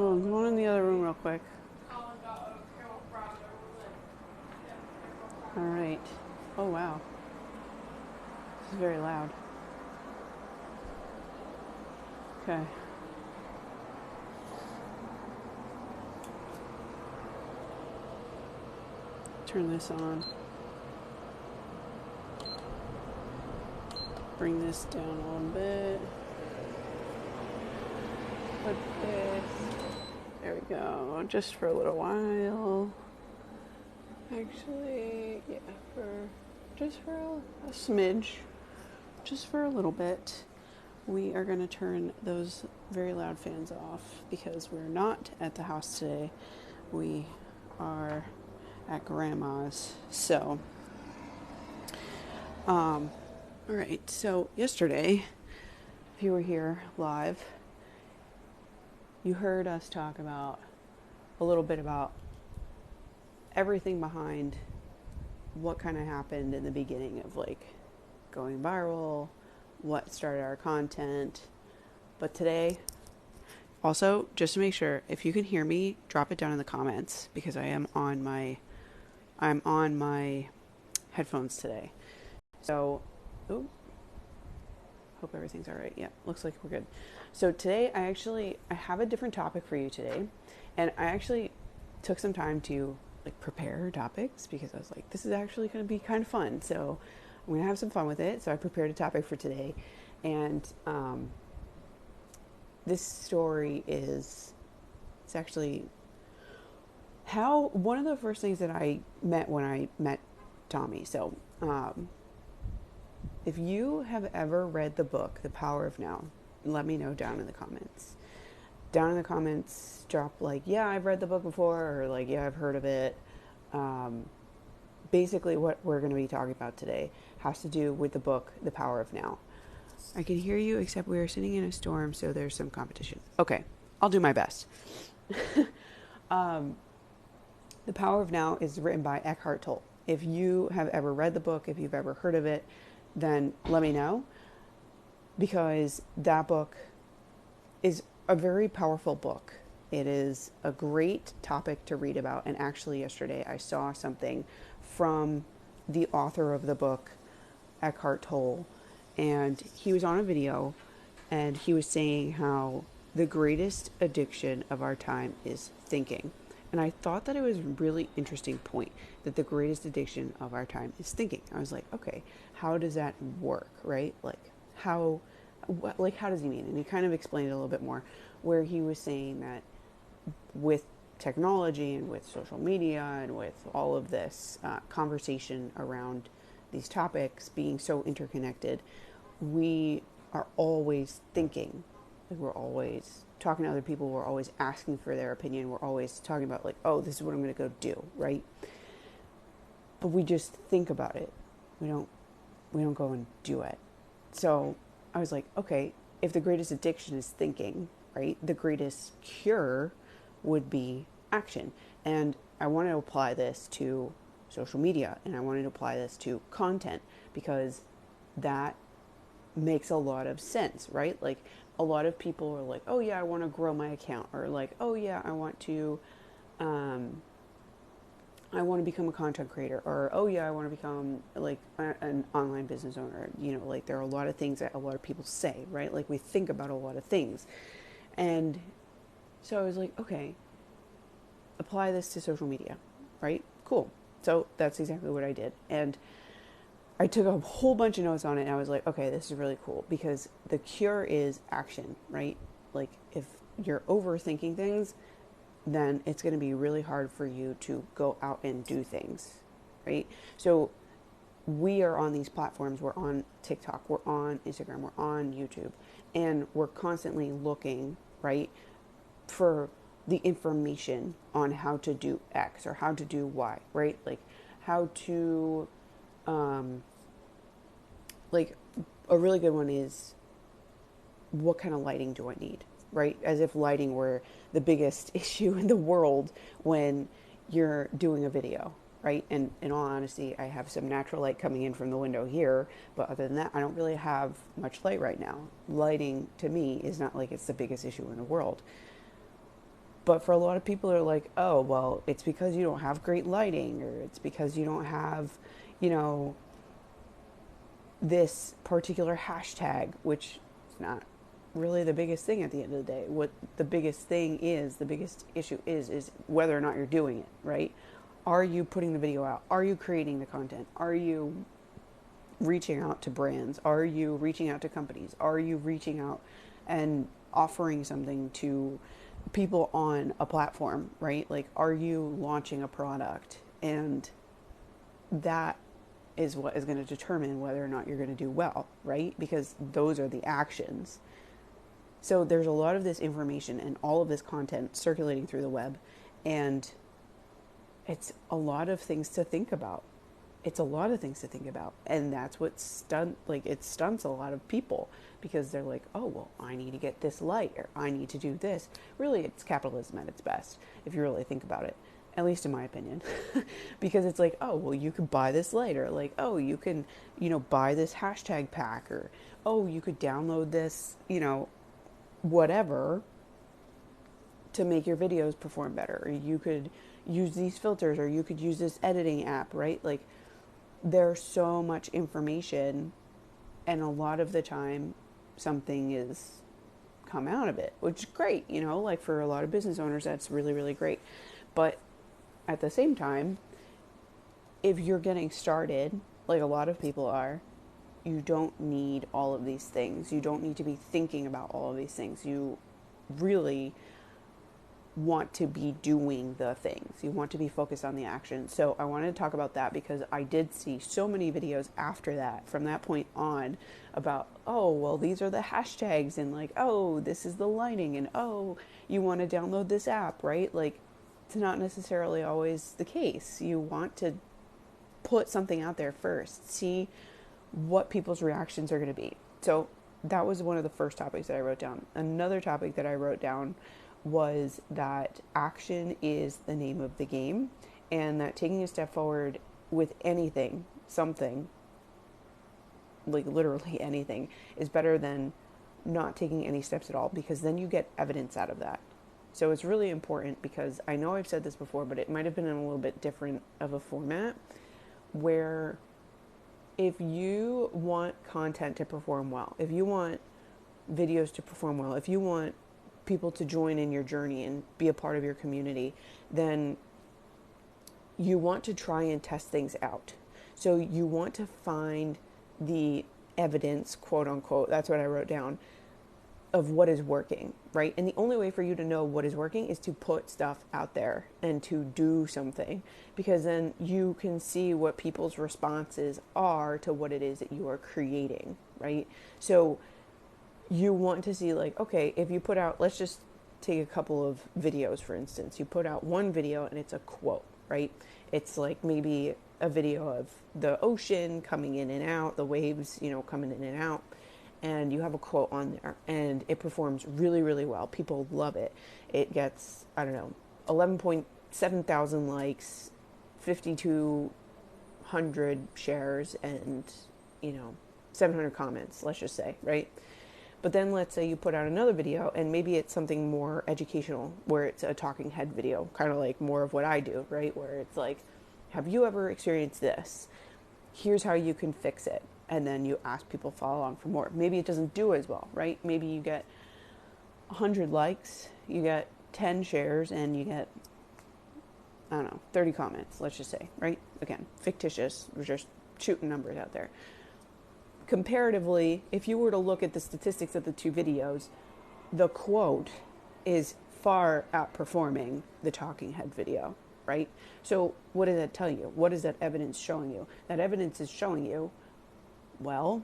Oh, I'm going in the other room real quick. All right. Oh, wow. This is very loud. Okay. Turn this on. Bring this down a little bit. Put this. There we go. Just for a little while. Actually, yeah, just for a smidge, just for a little bit. We are going to turn those very loud fans off because we're not at the house today. We are at grandma's. So, all right. So yesterday, if you were here live, you heard us talk about a little bit about everything behind what kind of happened in the beginning of like going viral, what started our content. But today, also, just to make sure, if you can hear me, drop it down in the comments because I'm on my headphones today. So, oh, hope everything's all right. Yeah, looks like we're good. So today I have a different topic for you today, and I actually took some time to like prepare topics because I was like, this is actually going to be kind of fun. So I'm going to have some fun with it. So I prepared a topic for today, and this story is it's actually how one of the first things that I met when I met Tommy. So if you have ever read the book The Power of Now, let me know down in the comments. Down in the comments, drop like, yeah, I've read the book before, or like, yeah, I've heard of it. Basically, what we're going to be talking about today has to do with the book The Power of Now. I can hear you, except we are sitting in a storm, so there's some competition. Okay, I'll do my best. The Power of Now is written by Eckhart Tolle. If you have ever read the book, if you've ever heard of it, then let me know because that book is a very powerful book. It is a great topic to read about. And actually, yesterday I saw something from the author of the book, Eckhart Tolle, and he was on a video and he was saying how the greatest addiction of our time is thinking. And I thought that it was a really interesting point that the greatest addiction of our time is thinking. I was like, okay, how does that work, right? How how does he mean? And he kind of explained it a little bit more where he was saying that with technology and with social media and with all of this conversation around these topics being so interconnected, we are always thinking. Like we're always talking to other people. We're always asking for their opinion. We're always talking about like, oh, this is what I'm going to go do, right? But we just think about it. We don't. We don't go and do it. So I was like, okay, if the greatest addiction is thinking, right, the greatest cure would be action. And I want to apply this to social media and I wanted to apply this to content because that makes a lot of sense, right? Like a lot of people are like, oh yeah, I want to grow my account, or like, oh yeah, um, I want to become a content creator, or oh yeah, I want to become like an online business owner. You know, like there are a lot of things that a lot of people say, right? Like we think about a lot of things, and so I was like, okay, apply this to social media, right? Cool. So that's exactly what I did, and I took a whole bunch of notes on it and I was like, okay, this is really cool because the cure is action, right? Like if you're overthinking things, then it's going to be really hard for you to go out and do things, right? So we are on these platforms. We're on TikTok, we're on Instagram, we're on YouTube, and we're constantly looking, right, for the information on how to do X or how to do Y, right? Like how to um, like a really good one is what kind of lighting do I need, right? As if lighting were the biggest issue in the world when you're doing a video, right? And in all honesty, I have some natural light coming in from the window here, but other than that, I don't really have much light right now. Lighting to me is not like it's the biggest issue in the world. But for a lot of people, are like, oh, well, it's because you don't have great lighting, or it's because you don't have, you know, this particular hashtag, which is not really the biggest thing at the end of the day. What the biggest thing is, the biggest issue is whether or not you're doing it, right? Are you putting the video out? Are you creating the content? Are you reaching out to brands? Are you reaching out to companies? Are you reaching out and offering something to people on a platform, right? Like, are you launching a product? And that is what is going to determine whether or not you're going to do well, right? Because those are the actions. So there's a lot of this information and all of this content circulating through the web, and it's a lot of things to think about. It's a lot of things to think about, and that's what it stunts a lot of people, because they're like, oh, well, I need to get this light, or I need to do this. Really, it's capitalism at its best, if you really think about it, at least in my opinion. Because it's like, oh, well, you could buy this light, or like, oh, you can, buy this hashtag pack, or oh, you could download this, whatever, to make your videos perform better, or you could use these filters, or you could use this editing app, right? Like, there's so much information, and a lot of the time something is come out of it, which is great, like for a lot of business owners, that's really, really great. But at the same time, if you're getting started, like a lot of people are, you don't need all of these things. You don't need to be thinking about all of these things. You really want to be doing the things. You want to be focused on the action. So I wanted to talk about that, because I did see so many videos after that, from that point on, about, oh, well, these are the hashtags, and like, oh, this is the lighting, and oh, you want to download this app, right? Like, it's not necessarily always the case. You want to put something out there first, see what people's reactions are going to be. So that was one of the first topics that I wrote down. Another topic that I wrote down was that action is the name of the game, and that taking a step forward with anything, something, like literally anything, is better than not taking any steps at all, because then you get evidence out of that. So it's really important, because I know I've said this before, but it might have been in a little bit different of a format, where if you want content to perform well, if you want videos to perform well, if you want people to join in your journey and be a part of your community, then you want to try and test things out. So you want to find the evidence, quote unquote, that's what I wrote down, of what is working, right? And the only way for you to know what is working is to put stuff out there and to do something, because then you can see what people's responses are to what it is that you are creating, right? So you want to see, like, okay, if you put out, let's just take a couple of videos, for instance. You put out one video and it's a quote, right? It's like maybe a video of the ocean coming in and out, the waves, coming in and out, and you have a quote on there, and it performs really, really well. People love it. It gets, 11.7 thousand likes, 5,200 shares, and, 700 comments, let's just say, right? But then let's say you put out another video, and maybe it's something more educational, where it's a talking head video, kind of like more of what I do, right? Where it's like, have you ever experienced this? Here's how you can fix it. And then you ask people to follow along for more. Maybe it doesn't do as well, right? Maybe you get 100 likes, you get 10 shares, and you get, 30 comments, let's just say, right? Again, fictitious, we're just shooting numbers out there. Comparatively, if you were to look at the statistics of the two videos, the quote is far outperforming the talking head video, right? So what does that tell you? What is that evidence showing you? That evidence is showing you, well,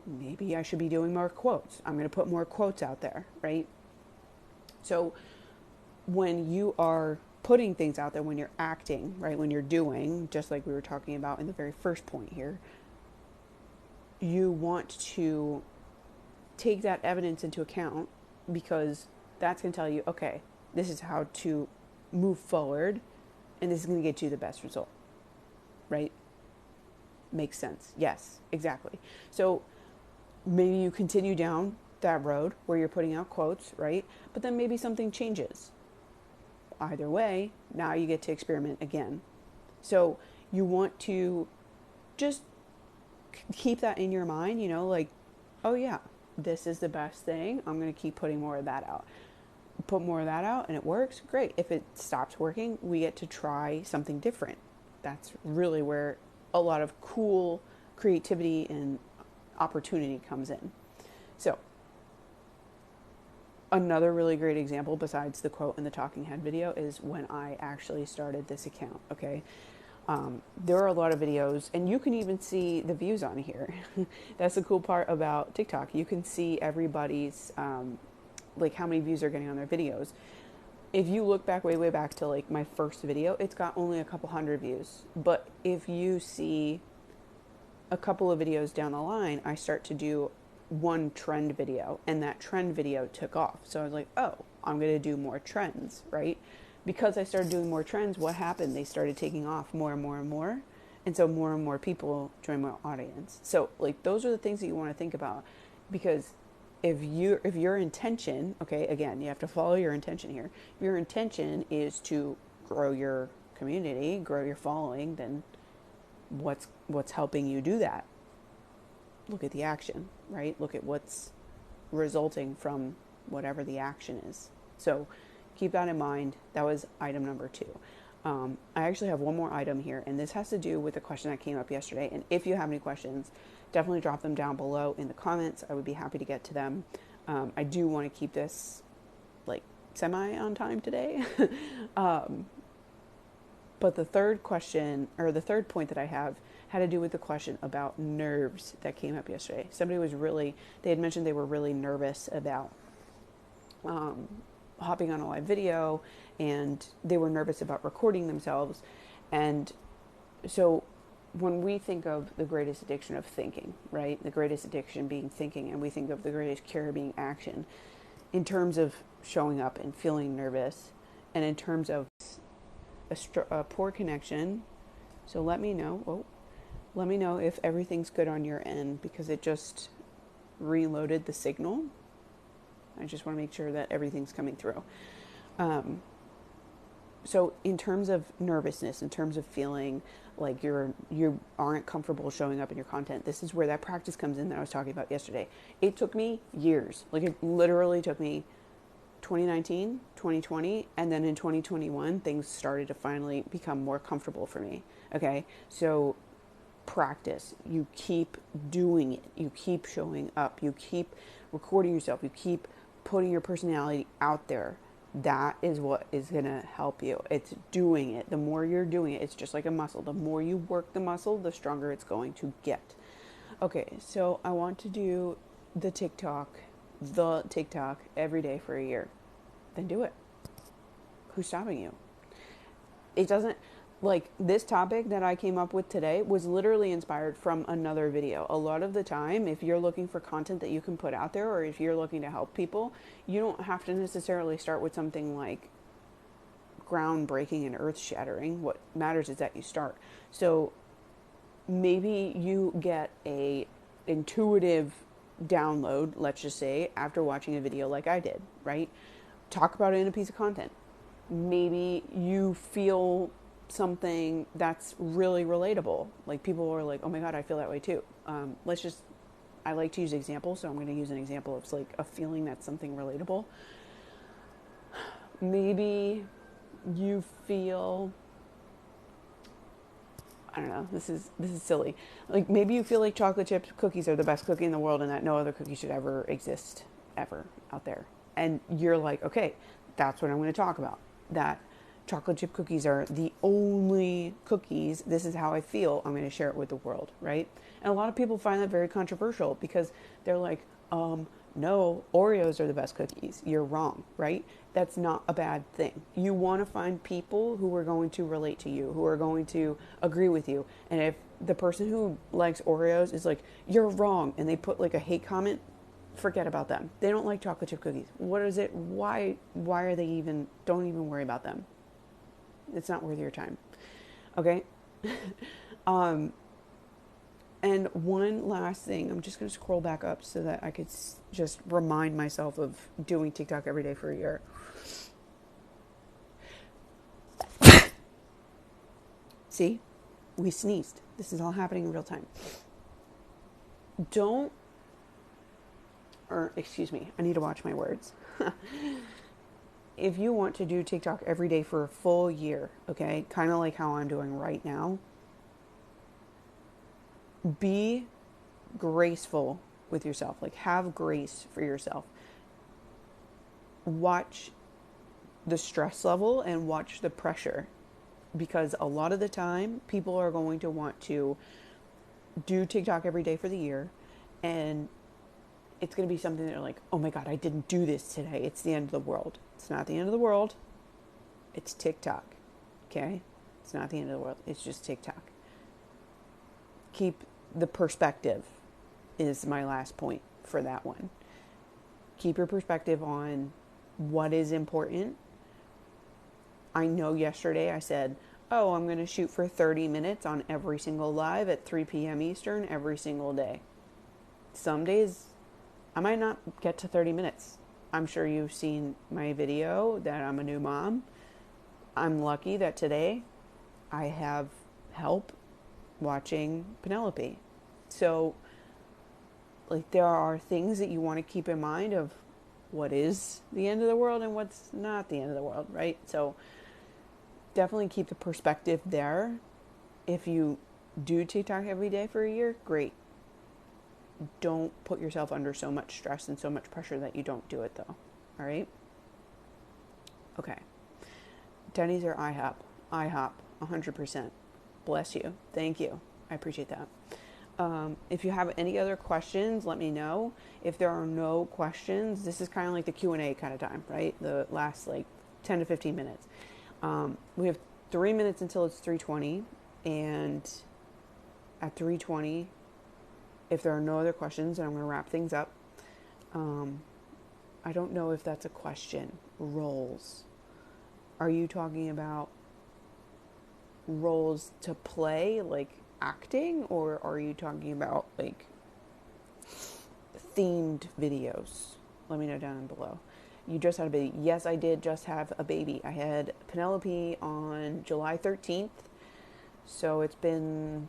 maybe I should be doing more quotes. I'm going to put more quotes out there, right? So when you are putting things out there, when you're acting, right, when you're doing, just like we were talking about in the very first point here, you want to take that evidence into account, because that's going to tell you, okay, this is how to move forward, and this is going to get you the best result, right? Makes sense. Yes, exactly. So maybe you continue down that road where you're putting out quotes, right? But then maybe something changes. either way, now you get to experiment again. So you want to just keep that in your mind, like, oh yeah, this is the best thing. I'm going to keep putting more of that out. Put more of that out and it works, great. If it stops working, we get to try something different. That's really where a lot of cool creativity and opportunity comes in. So another really great example besides the quote in the talking head video is when I actually started this account. Okay, there are a lot of videos, and you can even see the views on here. That's the cool part about TikTok. You can see everybody's like how many views they're getting on their videos. If you look back way back to like my first video, it's got only a couple hundred views. But if you see a couple of videos down the line, I start to do one trend video, and that trend video took off. So I was like, oh, I'm going to do more trends, right? Because I started doing more trends, what happened? They started taking off more and more and more. And so more and more people join my audience. So like those are the things that you want to think about, because if your intention, okay, again, you have to follow your intention here. If your intention is to grow your community, grow your following, then what's helping you do that? Look at the action, right? Look at what's resulting from whatever the action is. So keep that in mind. That was item number 2. I actually have one more item here, and this has to do with the question that came up yesterday. And if you have any questions, definitely drop them down below in the comments. I would be happy to get to them. I do want to keep this like semi on time today. But the third question, or the third point that I have, had to do with the question about nerves that came up yesterday. They had mentioned they were really nervous about hopping on a live video, and they were nervous about recording themselves. And so when we think of the greatest addiction of thinking, right? The greatest addiction being thinking, and we think of the greatest cure being action, in terms of showing up and feeling nervous, and in terms of a poor connection. So let me know if everything's good on your end, because it just reloaded the signal. I just want to make sure that everything's coming through. So in terms of nervousness, in terms of feeling like you aren't comfortable showing up in your content, this is where that practice comes in that I was talking about yesterday. It took me years. Like it literally took me 2019, 2020, and then in 2021, things started to finally become more comfortable for me. Okay, so practice. You keep doing it. You keep showing up. You keep recording yourself. You keep putting your personality out there. That is what is going to help you. It's doing it. The more you're doing it, it's just like a muscle. The more you work the muscle, the stronger it's going to get. Okay, so I want to do the TikTok every day for a year. Then do it. Who's stopping you? It doesn't, like, this topic that I came up with today was literally inspired from another video. A lot of the time, if you're looking for content that you can put out there, or if you're looking to help people, you don't have to necessarily start with something like groundbreaking and earth-shattering. What matters is that you start. So maybe you get a intuitive download, let's just say, after watching a video like I did, right? Talk about it in a piece of content. Maybe you feel something that's really relatable. Like people are like, oh my God, I feel that way too. I like to use examples, so I'm going to use an example of like a feeling that's something relatable. Maybe you feel, I don't know, this is silly. Like maybe you feel like chocolate chip cookies are the best cookie in the world and that no other cookie should ever exist ever out there. And you're like, okay, that's what I'm going to talk about. That chocolate chip cookies are the only cookies. This is how I feel. I'm going to share it with the world, right? And a lot of people find that very controversial because they're like, no, Oreos are the best cookies. You're wrong, right? That's not a bad thing. You want to find people who are going to relate to you, who are going to agree with you. And if the person who likes Oreos is like, you're wrong, and they put like a hate comment, forget about them. They don't like chocolate chip cookies. What is it? Why are they even, don't even worry about them. It's not worth your time. Okay? And one last thing, I'm just going to scroll back up so that I could just remind myself of doing TikTok every day for a year. See, we sneezed. This is all happening in real time. Don't, or excuse me, I need to watch my words. If you want to do TikTok every day for a full year, okay, kind of like how I'm doing right now, be graceful with yourself. Like, have grace for yourself. Watch the stress level and watch the pressure, because a lot of the time people are going to want to do TikTok every day for the year, and it's going to be something that they're like, oh my God, I didn't do this today. It's the end of the world. It's not the end of the world. It's TikTok. Okay? It's not the end of the world. It's just TikTok. Keep the perspective is my last point for that one. Keep your perspective on what is important. I know yesterday I said, oh, I'm going to shoot for 30 minutes on every single live at 3 p.m. Eastern every single day. Some days I might not get to 30 minutes. I'm sure you've seen my video that I'm a new mom. I'm lucky that today I have help watching Penelope. So, like, there are things that you want to keep in mind of what is the end of the world and what's not the end of the world, right? So, definitely keep the perspective there. If you do TikTok every day for a year, great. Don't put yourself under so much stress and so much pressure that you don't do it, though. All right? Okay. Denny's or IHOP? IHOP, 100%. Bless you. Thank you. I appreciate that. If you have any other questions, let me know. If there are no questions, this is kind of like the Q&A kind of time, right? The last like 10 to 15 minutes. We have 3 minutes until it's 3:20, and at 3:20, if there are no other questions, then I'm going to wrap things up. I don't know if that's a question. Roles. Are you talking about roles to play, like acting, or are you talking about like themed videos? Let me know down below. You just had a baby. Yes, I did just have a baby. I had Penelope on July 13th. So it's been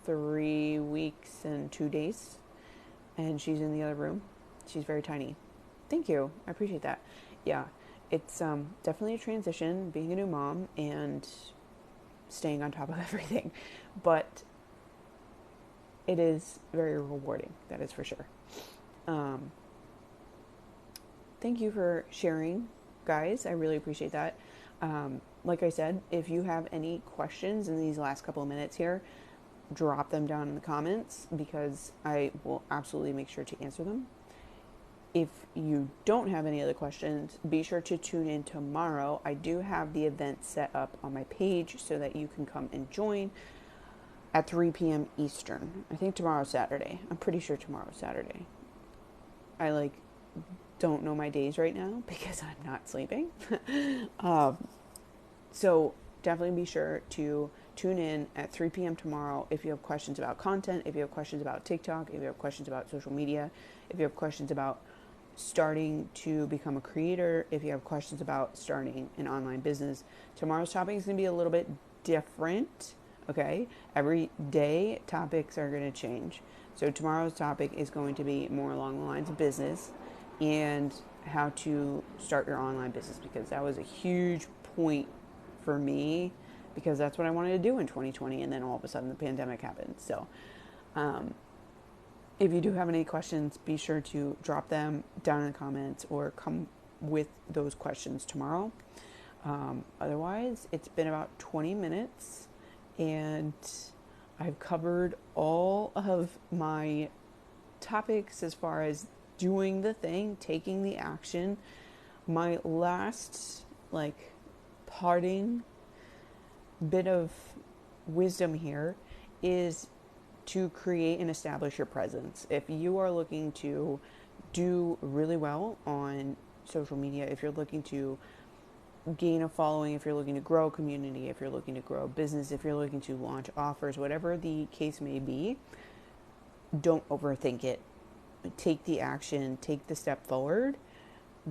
3 weeks and 2 days. And she's in the other room. She's very tiny. Thank you. I appreciate that. Yeah, it's definitely a transition, being a new mom and staying on top of everything. But it is very rewarding. That is for sure. Thank you for sharing, guys. I really appreciate that. Like I said, if you have any questions in these last couple of minutes here, drop them down in the comments, because I will absolutely make sure to answer them. If you don't have any other questions, be sure to tune in tomorrow. I do have the event set up on my page so that you can come and join at 3 p.m. Eastern. I think tomorrow's Saturday. I'm pretty sure tomorrow's Saturday. I don't know my days right now because I'm not sleeping. So definitely be sure to tune in at 3 p.m. tomorrow if you have questions about content, if you have questions about TikTok, if you have questions about social media, if you have questions about starting to become a creator, if you have questions about starting an online business. Tomorrow's topic is going to be a little bit different, okay? Every day topics are going to change. So tomorrow's topic is going to be more along the lines of business and how to start your online business, because that was a huge point for me, because that's what I wanted to do in 2020, and then all of a sudden the pandemic happened. So if you do have any questions, be sure to drop them down in the comments or come with those questions tomorrow. Otherwise, it's been about 20 minutes and I've covered all of my topics as far as doing the thing, taking the action. My last parting bit of wisdom here is to create and establish your presence. If you are looking to do really well on social media, if you're looking to gain a following, if you're looking to grow a community, if you're looking to grow a business, if you're looking to launch offers, whatever the case may be, don't overthink it. Take the action, take the step forward,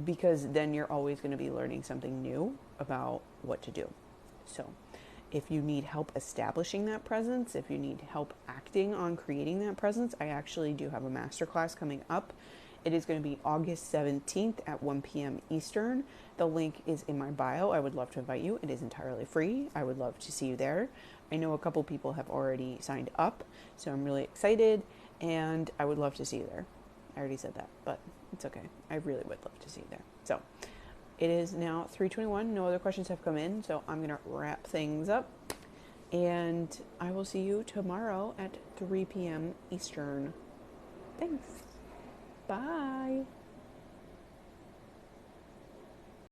because then you're always going to be learning something new about what to do. So if you need help establishing that presence, if you need help acting on creating that presence, I actually do have a masterclass coming up. It is going to be August 17th at 1 p.m. Eastern. The link is in my bio. I would love to invite you. It is entirely free. I would love to see you there. I know a couple people have already signed up, so I'm really excited, and I would love to see you there. I already said that, but it's okay. I really would love to see you there. So it is now 3:21. No other questions have come in, so I'm going to wrap things up. And I will see you tomorrow at 3 p.m. Eastern. Thanks. Bye.